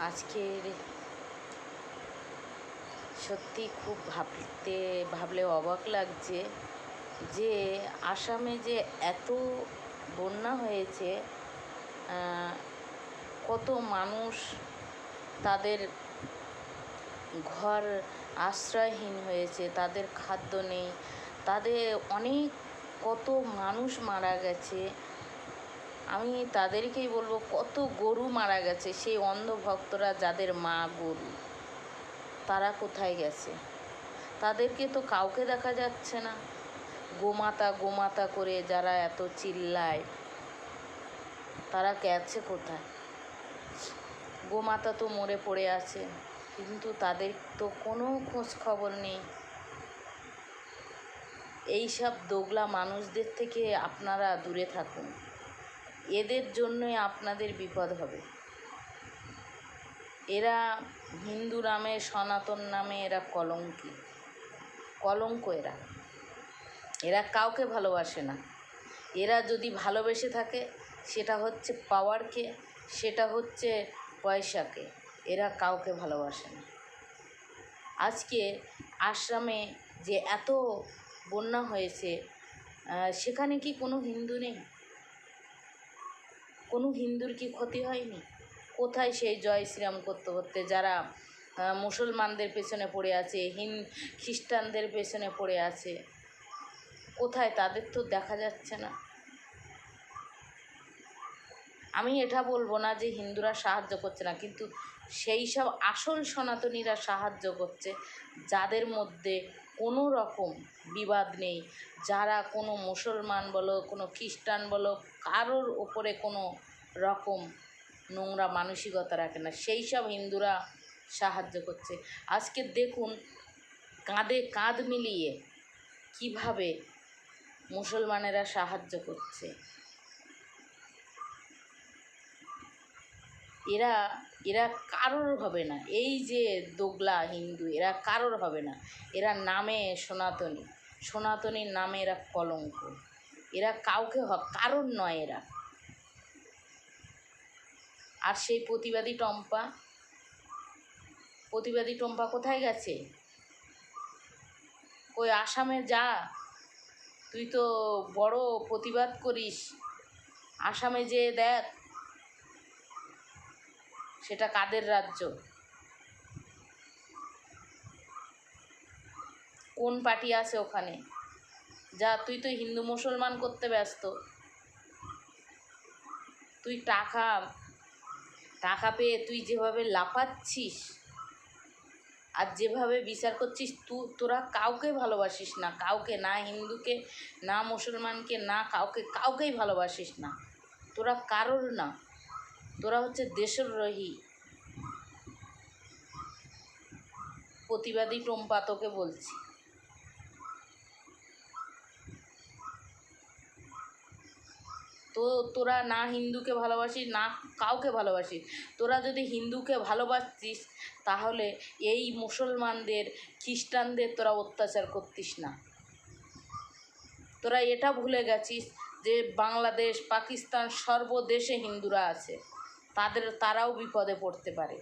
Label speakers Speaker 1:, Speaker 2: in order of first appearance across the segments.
Speaker 1: আজকের সত্যি খুব ভাবলে অবাক লাগছে যে আসামে যে এত বন্যা হয়েছে, কত মানুষ তাদের ঘর আশ্রয়হীন হয়েছে, তাদের খাদ্য নেই, তাদের কত মানুষ মারা গেছে। আমি তাদেরকেই বলবো, কত গরু মারা গেছে, সেই অন্ধভক্তরা যাদের মা গরু, তারা কোথায় গেছে? তাদেরকে তো কাউকে দেখা যাচ্ছে না। গোমাতা গোমাতা করে যারা এত চিল্লায়, তারা গেছে কোথায়? গোমাতা তো মরে পড়ে আছে, কিন্তু তাদের তো কোনো খোঁজ খবর নেই। এইসব দোগলা মানুষদের থেকে আপনারা দূরে থাকুন, এদের জন্যই আপনাদের বিপদ হবে। এরা হিন্দু নামে, সনাতন নামে এরা কলঙ্ক। এরা কাউকে ভালোবাসে না। এরা যদি ভালোবেসে থাকে, সেটা হচ্ছে পাওয়ারকে, সেটা হচ্ছে পয়সাকে। এরা কাউকে ভালোবাসে না। আজকে আসামে যে এত বন্যা হয়েছে, সেখানে কি কোনো হিন্দু নেই? কোনো হিন্দুর কি ক্ষতি হয়নি? কোথায় সেই জয় শ্রীরাম করতে করতে যারা মুসলমানদের পেছনে পড়ে আছে, খ্রিস্টানদের পেছনে পড়ে আছে, কোথায়? তাদের তো দেখা যাচ্ছে না। আমি এটা বলবো না যে হিন্দুরা সাহায্য করছে না, কিন্তু সেই সব আসল সনাতনীরা সাহায্য করছে, যাদের মধ্যে কোনো রকম বিবাদ নেই, যারা কোনো মুসলমান বলো, কোনো খ্রিস্টান বলো, কারোর ওপরে কোনো রকম নোংরা মানসিকতা রাখে না, সেই সব হিন্দুরা সাহায্য করছে। আজকে দেখুন, কাঁধে কাঁধ মিলিয়ে কিভাবে মুসলমানেরা সাহায্য করছে। এরা কারোর হবে না। এই যে দোগলা হিন্দু, এরা কারোর হবে না। এরা নামে সনাতনীর নামে এরা কলঙ্ক। এরা কারোর নয় এরা। আর সেই প্রতিবাদী টম্পা কোথায় গেছে? ওই আসামে যা, তুই তো বড় প্রতিবাদ করিস, আসামে যেয়ে দেখ সেটা কাদের রাজ্য, কোন পার্টি আছে ওখানে। যা, তুই তো হিন্দু মুসলমান করতে ব্যস্ত। তুই টাকা পেয়ে তুই যেভাবে লাফাচ্ছিস আর যেভাবে বিচার করছিস, তোরা কাউকে ভালোবাসিস না, কাউকে, না হিন্দুকে, না মুসলমানকে, না কাউকেই ভালোবাসিস না। তোরা কারোর না, তোরা হচ্ছে দেশদ্রোহী। প্রতিবাদী টম্পা, তোকে বলছি, তোরা না হিন্দুকে ভালোবাসিস, না কাউকে ভালোবাসিস। তোরা যদি হিন্দুকে ভালোবাসতিস, তাহলে এই মুসলমানদের, খ্রিস্টানদের তোরা অত্যাচার করতিস না। তোরা এটা ভুলে গেছিস যে বাংলাদেশ, পাকিস্তান, সর্বদেশে হিন্দুরা আছে, তারাও বিপদে পড়তে পারে।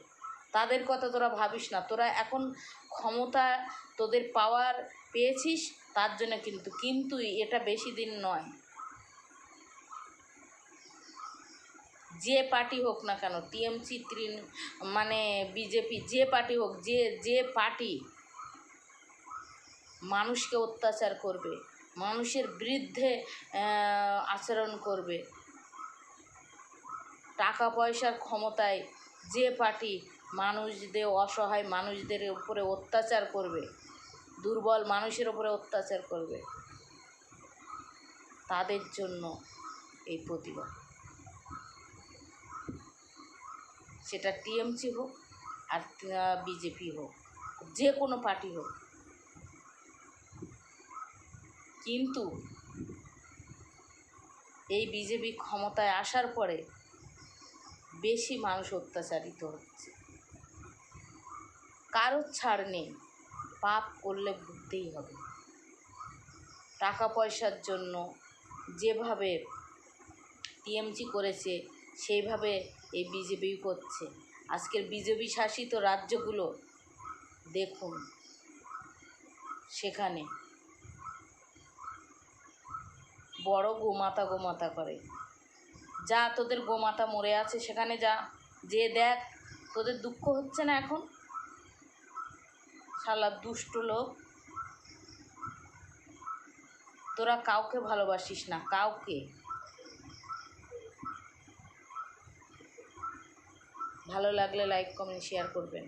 Speaker 1: তাদের কথা তোরা ভাবিস না। তোরা এখন ক্ষমতা, তোদের পাওয়ার পেয়েছিস, তার জন্য কিন্তু এটা বেশি দিন নয়। যে পার্টি হোক না কেন, টিএমসি, মানে বিজেপি, যে পার্টি হোক, যে পার্টি মানুষকে অত্যাচার করবে, মানুষের বিরুদ্ধে আচরণ করবে, টাকা পয়সার ক্ষমতায় যে পার্টি মানুষদের, অসহায় মানুষদের উপরে অত্যাচার করবে, দুর্বল মানুষের উপরে অত্যাচার করবে, তাদের জন্য এই প্রতিবাদ। সেটা টিএমসি হোক আর বিজেপি হোক, যে কোনো পার্টি হোক। কিন্তু এই বিজেপি ক্ষমতায় আসার পরে বেশি মানুষ অত্যাচারিত হচ্ছে। কারোর ছাড় নেই, পাপ করলে ভুগতেই হবে। টাকা পয়সার জন্য যেভাবে টিএমসি করেছে, সেইভাবে এই বিজেপি করছে। আজকের বিজেপি শাসিত রাজ্যগুলো দেখুন, সেখানে বড় গোমাতা গোমাতা করে। যা, তোদের গোমাতা মরে আছে সেখানে যা, যে দেখ, তোদের দুঃখ হচ্ছে না এখন? শালা দুষ্ট লোক, তোরা কাউকে ভালোবাসিস না, কাউকে। ভালো লাগলে লাইক কমেন্ট শেয়ার করবেন।